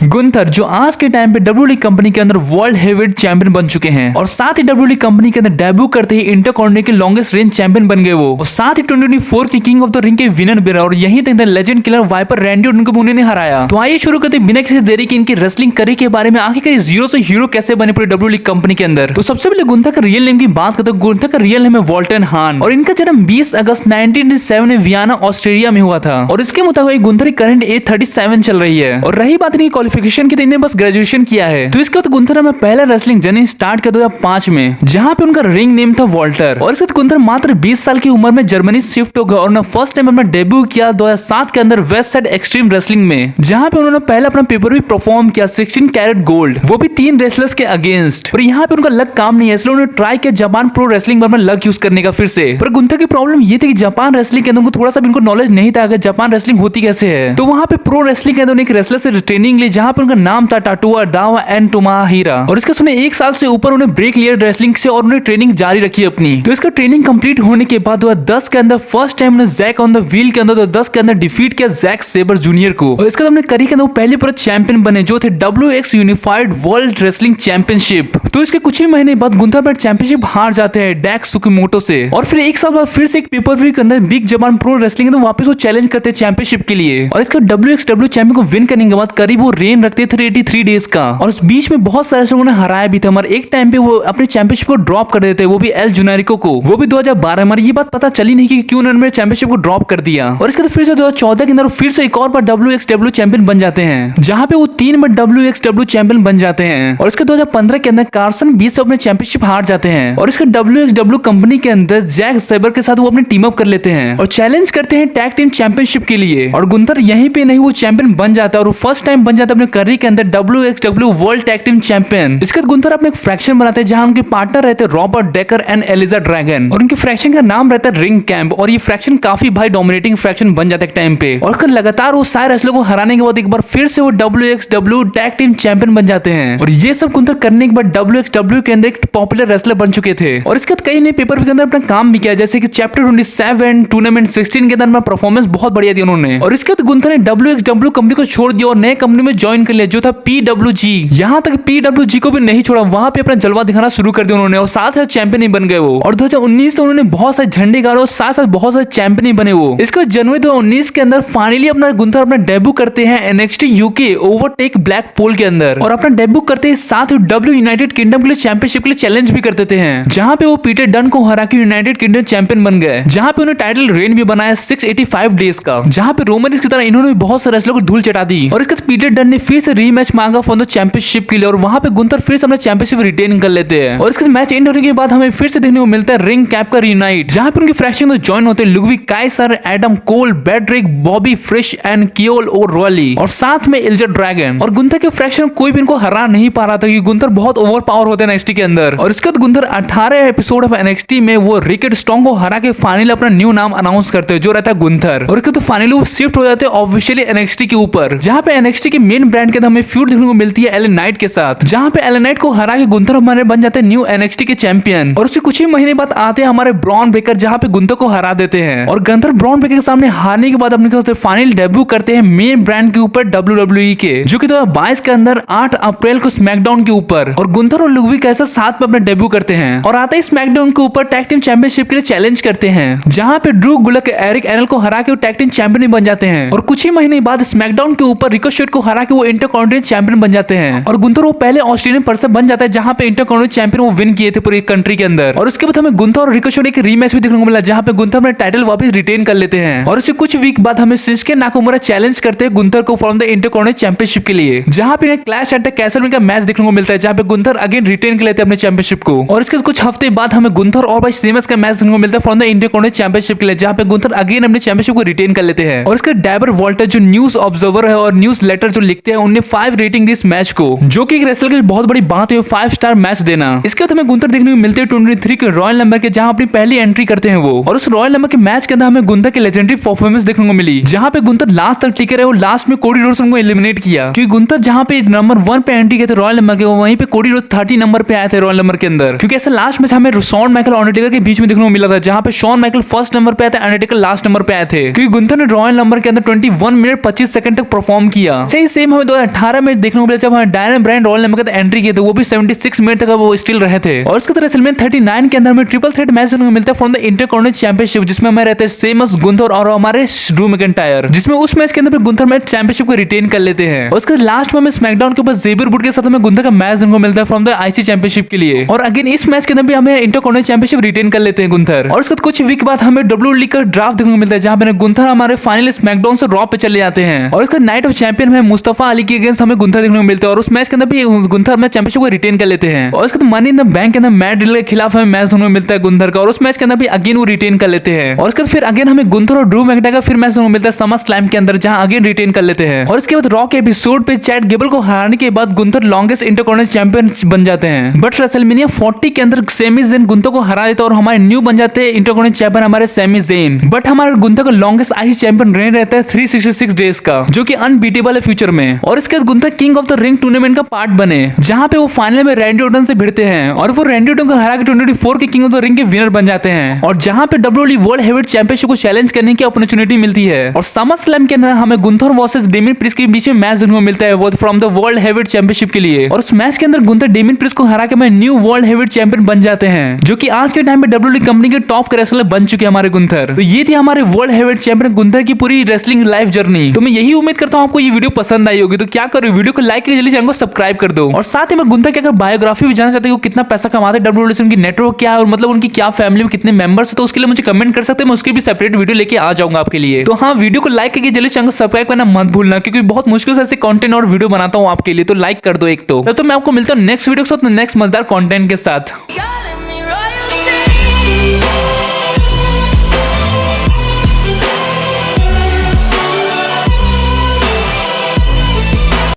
Gunther जो आज के टाइम पे डब्ल्यूडब्ल्यूई कंपनी के अंदर वर्ल्ड हेवीवेट चैंपियन बन चुके हैं और साथ ही डब्ल्यूडब्ल्यूई कंपनी के अंदर डेब्यू करते ही इंटरकॉन्टिनेंटल के लॉन्गेस्ट रेंज चैंपियन बन गए वो, और साथ ही 2024 के किंग ऑफ द रिंग के विनर भी रहा और यहीं तक legend killer viper Randy Orton को उन्होंने हराया। तो आइए शुरू करते बिना किसी देरी के इनकी रेसलिंग करियर के बारे में, आखिरकार जीरो से हीरो कैसे बने पूरी डब्ल्यूडब्ल्यूई कंपनी के अंदर। तो सबसे पहले गुंथर का रियल नेम की बात करते हैं। गुंथर का रियल नेम है वॉल्टन हान और इनका जन्म 20 अगस्त 1997 में वियना ऑस्ट्रेलिया में हुआ था और इसके मुताबिक गुंथर की करंट एज 37 चल रही है। और रही बात इनकी क्वालिफिकेशन की, तो इन्हें बस ग्रेजुएशन किया है। तो इसके बाद गुंथर ने पहला रेसलिंग जर्नी स्टार्ट किया 2005 में, जहां पे उनका रिंग नेम था वॉल्टर। और इसके बाद गुंथर मात्र 20 साल की उम्र में जर्मनी शिफ्ट हो गया और उन्होंने फर्स्ट टाइम अपना डेब्यू किया 2007 के अंदर वेस्ट साइड एक्सट्रीम रेसलिंग में, जहां पे उन्होंने पहले अपना पेपर भी परफॉर्म किया 16 कैरेट गोल्ड, वो भी 3 रेसलर्स के अगेंस्ट। और यहाँ पे उनका लक काम नहीं है, इसलिए उन्होंने ट्राई किया जापान प्रो रेसलिंग में अपना लक यूज करने का फिर से। पर गुंथर की प्रॉब्लम ये थी कि जापान रेसलिंग के अंदर उनको थोड़ा सा भी इनको नॉलेज नहीं था अगर जापान रेसलिंग होती कैसे है। तो वहां पे प्रो रेसलिंग के अंदर एक रेसलर से ट्रेनिंग ली जहां पे उनका नाम था टाटुआ डावा एंड टोमाहीरा, और इसके सुने 1 साल से ऊपर उन्हें ब्रेक लिया रेसलिंग से और उन्हें ट्रेनिंग जारी रखी अपनी। तो इसका ट्रेनिंग कंप्लीट होने के बाद 2010 के अंदर फर्स्ट टाइम उन्हें जैक ऑन द व्हील के अंदर 2010 के अंदर डिफीट किया जैक सेबर जूनियर को, और इसके बाद अपने करियर के अंदर पहले पूरा चैंपियन बने जो थे WX unified world wrestling championship. तो इसके कुछ ही महीने बाद गुंथर पर चैंपियनशिप हार जाते हैं डैक्स सुकीमोटो से, और फिर 1 साल बाद फिर से एक पेपर व्यू के अंदर बिग जापान प्रो रेसलिंग तो वापस वो चैलेंज करते हैं चैंपियनशिप के लिए। और इसका WXW चैंपियन को विन करने के बाद करीब वो रेन रखते 383 डेज का, और उस बीच में बहुत सारे लोगों ने हराया भी था। मगर एक टाइम पे वो अपने चैंपियनशिप को ड्रॉप कर देते, वो भी एल जुनारिको को, वो भी 2012 में। ये बात पता चली नहीं कि क्यों उन्होंने चैंपियनशिप को ड्रॉप कर दिया। और इसके तो फिर से 2014 के अंदर फिर से एक और बार WXW चैंपियन बन जाते हैं, जहां पे वो 3 बार WXW चैंपियन बन जाते हैं। और इसके 2015 के अंदर कार्सन 20 से अपने चैंपियनशिप हार जाते हैं, और इसके WXW कंपनी के अंदर जैक सेबर के साथ वो अपने टीम अप कर लेते हैं और चैलेंज करते हैं टैग टीम चैंपियनशिप के लिए। और गुंथर यहीं पे नहीं वो चैंपियन बन जाता है और फर्स्ट टाइम बन जाता है अपने करियर के अंदर WXW world tag team champion. इसके बाद गुंथर अपने एक फ्रैक्शन बनाते हैं जहां उनके पार्टनर रहते हैं Robert Decker and Eliza Dragon, और उनके फ्रैक्शन का नाम रहता है रिंग कैंप। और ये फ्रैक्शन काफी भाई डोमिनेटिंग फ्रैक्शन बन जाता है टाइम पे, और फिर लगातार वो सारे रेसलर को हराने के बाद एक बार फिर से वो WXW टैग टीम चैंपियन बन जाते हैं। और ये सब गुंथर करने के बाद WXW के अंदर एक पॉपुलर रेसलर बन चुके थे। और इसके बाद कई नए पेपर के अंदर अपना काम भी किया, जैसे कि चैप्टर 27 टूर्नामेंट 16 के अंदर परफॉर्मेंस बहुत बढ़िया दी उन्होंने। और इसके बाद गुंथर ने WXW कंपनी को छोड़ दिया और नए कंपनी में ज्वाइन कर लिया जो था PWG। यहाँ तक PWG को भी नहीं छोड़ा, वहां पे अपना जलवा दिखाना शुरू कर दिया उन्होंने, और साथ ही चैंपियन ही बन गए वो। और 2019 से उन्होंने बहुत सारे झंडे गाड़े और साथ साथ बहुत सारे चैंपियन ही बने वो। इसके बाद जनवरी 2019 के अंदर फाइनली अपना गुंथर अपना डेब्यू करते हैं NXT UK ओवरटेक ब्लैक पोल के अंदर, और अपना डेब्यू करते ही साथ ही W यूनाइटेड किंगडम के लिए चैंपियनशिप के लिए चैलेंज भी कर देते हैं, जहां पे वो पीटर डन को हरा के यूनाइटेड किंगडम चैंपियन बन गए, जहां पे उन्हें टाइटल रेन भी बनाया 685 डेज का, जहां पे रोमन की तरह इन्होंने भी बहुत सारे रेसलर को धूल चटा दी। और इसके बाद पीटर डन ने फिर से रीमैच मांगा फॉर द चैंपियनशिप के लिए, और वहां पे गुंथर फिर से अपना चैंपियनशिप रिटेन कर लेते हैं। और इसके मैच एंड होने के बाद हमें फिर से देखने को मिलता है रिंग कैप का रीयूनाइट, जहां पे उनके फ्रैक्शन में ज्वाइन होते हैं Ludwig Kaiser, Adam Cole, Roderick, Bobby Fish and Kyle O'Reilly, और साथ में इल्जा ड्रैगन। और गुंथर के फ्रैक्शन कोई भी इनको हरा नहीं पा रहा था क्योंकि गुंथर बहुत ओवर पावर होते हैं NXT के अंदर। और इसके बाद गुंथर 18 एपिसोड ऑफ NXT में वो रिकेट स्ट्रॉन्ग को हरा के फाइनली अपना न्यू नाम अनाउंस करते हैं जो रहता है गुंथर। और इसके तो फाइनली वो शिफ्ट हो जाते हैं ऑफिशियली NXT के ऊपर, जहां पे NXT के मेन ब्रांड के अंदर हमें फ्यूड देखने को मिलती है एलन नाइट के साथ, जहां पे एलन नाइट को हरा के गुंथर हमारे बन जाते हैं न्यू NXT के चैंपियन। और उसके कुछ ही महीने बाद आते हैं हमारे ब्रॉन ब्रेकर, जहां पे गुंथर को हरा देते हैं। और गुंथर ब्रॉन ब्रेकर के सामने हारने के बाद अपने फाइनल डेब्यू करते हैं मेन ब्रांड के ऊपर WWE के, जो कि 2022 के अंदर 8 अप्रैल को स्मैकडाउन के ऊपर। और गुंथर और लुडविग काइसर साथ में अपना डेब्यू करते हैं और आते ही स्मैकडाउन के ऊपर टैग टीम चैंपियनशिप के लिए चैलेंज करते हैं, जहां पे ड्रू गुलक एरिक एनल को हरा के वो टैग टीम चैंपियन बन जाते हैं। और कुछ ही महीने बाद स्मैकडाउन के ऊपर रिकोशेट को हरा के वो इंटरकॉन्टिनेंटल चैंपियन बन जाते हैं। और गुंथर वो पहले ऑस्ट्रेलियन पर्सन बन जाता है जहां पे इंटरकॉन्टिनेंटल चैंपियन वो विन किए थे पूरी कंट्री के अंदर। और उसके बाद हमें गुंथर और रिकोशेट एक रीमैच भी देखने को मिला, जहां पे गुंथर अपना टाइटल वापस रिटेन कर लेते हैं। और उसके कुछ वीक बाद हमें शिंसुके नाकामुरा चैलेंज करते हैं गुंथर को फ्रॉम द इंटरकॉन्टिनेंटल चैंपियनशिप के लिए, जहां पे क्लैश एट द कैसल का मैच देखने को मिलता है, जहां पे गुंथर अगेन रिटेन कर लेते हैं अपने चैंपियनशिप को। और इसके कुछ हफ्ते बाद हमें गुंथर और भाई सीएमएस का मैच देखने को मिलता है फ्रॉम द इंटरकॉन्टिनेंटल चैंपियनशिप के लिए, जहां पे गुंथर अगेन अपने चैंपियनशिप को रिटेन कर लेते हैं। और इसके डैबर वॉल्टर जो न्यूज ऑब्जर्वर है और न्यूज लेटर जो लिखते हैं, उन्हें 5 रेटिंग दिस मैच को, जो कि एक रेसलर की बहुत बड़ी बात है 5 स्टार मैच देना। इसके बाद हमें गुंथर देखने को मिलते हैं 23 के रॉयल नंबर के, जहां अपनी पहली एंट्री करते हैं वो। और उस रॉयल नंबर के मैच के अंदर हमें गुंथर की लेजेंडरी परफॉर्मेंस देखने को मिली, जहां पे गुंथर लास्ट तक टिके रहे और लास्ट में कोडी रोड्स उनको एलिमिनेट किया, क्योंकि गुंथर जहां पे नंबर 1 पे एंट्री किए थे रॉयल नंबर के, वहीं पे कोडी रोड्स 30 नंबर पे आए थे रॉयल नंबर के अंदर। क्योंकि ऐसा लास्ट मैच हमें शॉन माइकल अंडरटेकर के बीच में देखने को मिला था, जहां पे शॉन माइकल फर्स्ट नंबर पे आए थे, अंडरटेकर लास्ट नंबर पे आए थे, क्योंकि गुंथर ने रॉयल नंबर के अंदर 21 मिनट 25 सेकंड तक परफॉर्म किया। सही सेम हमें 2018 में देखने को मिला जब डायन ब्रायन रॉयल ने एंट्री की, तो वो भी 76 मिनट तक वो स्टिल रहे थे। और उसके तरह रेसलमेनिया 39 के अंदर हमें ट्रिपल थ्रेट मैच देखने को मिलता है फ्रॉम द इंटरकॉन्टिनेंटल चैंपियनशिप, जिसमें हमें रहते हैं सेमस, गुंथर और हमारे ड्रू मैकिंटायर, जिसमें उस मैच के अंदर गुंथर में चैंपियनशिप को रिटेन कर लेते हैं। और उसके लास्ट में हमें स्मैकडाउन के ऊपर ज़ेवियर वुड के साथ हमें गुंथर का मैच देखने को मिलता है फ्रॉम द आईसी चैंपियनशिप के लिए। और अगेन इस मैच के अंदर भी हमें इंटरकॉन्टिनेंटल चैंपियनशिप रिटेन कर लेते हैं गुंथर। और उसके कुछ वीक बाद हमें डब्ल्यूडब्ल्यूई का ड्राफ्ट देखने को मिलता है, जहां पे गुंथर हमारे फाइनल स्मैकडाउन से रॉ पे चले जाते हैं। और उसका नाइट ऑफ चैंपियन में मुस्तफा अली के अगेंस्ट हमें गुंथर देखने को मिलता है, और उस मैच के अंदर भी गुंथर अपना चैंपियनशिप को रिटेन कर लेते हैं। और उसके मनी इन द बैंक के अंदर मैट डीलर के खिलाफ हमें मैच देखने को मिलता है गुंथर का, और उस मैच के अंदर भी अगेन वो रिटेन कर लेते हैं। और उसके बाद फिर अगेन हमें गुंथर और ड्रू मैकिंटायर का फिर मैच देखने को मिलता है समर स्लैम के अंदर, जहां अगेन रिटेन कर लेते हैं। और इसके बाद रॉ के एपिसोड पे चैट गेबल को हराने के बाद गुंथर लॉन्गेस्ट इंटरकॉन्टिनेंटल चैंपियन बन जाते हैं। बट रेसलमेनिया 40 के अंदर सेमी ज़ेन गुंथर को हरा देता है, और हमारे न्यू बन जाते हैं इंटरकॉन्टिनेंटल चैंपियन हमारे सेमी ज़ेन। बट हमारे गुंथर का लॉन्गेस्ट आईसी चैंपियन रेन रहता है 366 डेज का, जो कि अनबीटेबल है फ्यूचर में। और इसके बाद Gunther king of the ring tournament का पार्ट बने, जहां पे वो फाइनल में रैंडी ऑर्टन से भिड़ते हैं, और वो रैंडी ऑर्टन को हरा के 2024 के किंग ऑफ द रिंग के विनर बन जाते हैं। और जहां पे डब्ल्यूडब्ल्यूई वर्ल्ड हेवीवेट चैंपियनशिप को चैलेंज करने की अपॉर्चुनिटी मिलती है। और समर स्लैम के अंदर हमें गुंथर वर्सेस डेमियन प्रिस्ट के बीच में मैच देखने को मिलता है, वो from the world heavyweight championship के लिए। और उस मैच के अंदर गुंथर डेमियन प्रिस्ट को हरा के हमें न्यू वर्ल्ड हेवीवेट चैंपियन बन जाते हैं, जो कि आज के टाइम पे डब्ल्यूडब्ल्यूई कंपनी के टॉप के रेसलर बन चुके हैं हमारे गुंथर। तो ये थी हमारे वर्ल्ड हेवीवेट चैंपियन गुंथर की पूरी रेसलिंग लाइफ जर्नी। तो मैं यही उम्मीद करता हूं आपको ये वीडियो पसंद आई होगी। तो क्या करो, वीडियो को लाइक करके जल्दी चैनल को सब्सक्राइब कर दो। और साथ ही मैं गुंथर की अगर बायोग्राफी भी जानना चाहते हो, कितना पैसा कमाते हैं डब्ल्यूडब्ल्यूई, उनकी नेटवर्क क्या है, और मतलब उनकी क्या फैमिली में कितने मेंबर्स है, तो उसके लिए मुझे कमेंट कर सकते हैं, मैं उसकी भी सेपरेट वीडियो लेके आ जाऊंगा आपके लिए। तो हाँ, वीडियो को लाइक करके जल्दी चैनल को सब्सक्राइब करना मत भूलना, क्योंकि बहुत मुश्किल से ऐसे कंटेंट और वीडियो बनाता हूँ आपके लिए। तो लाइक कर दो एक तो मैं आपको मिलता हूँ नेक्स्ट वीडियो के साथ, नेक्स्ट मजेदार कंटेंट के साथ।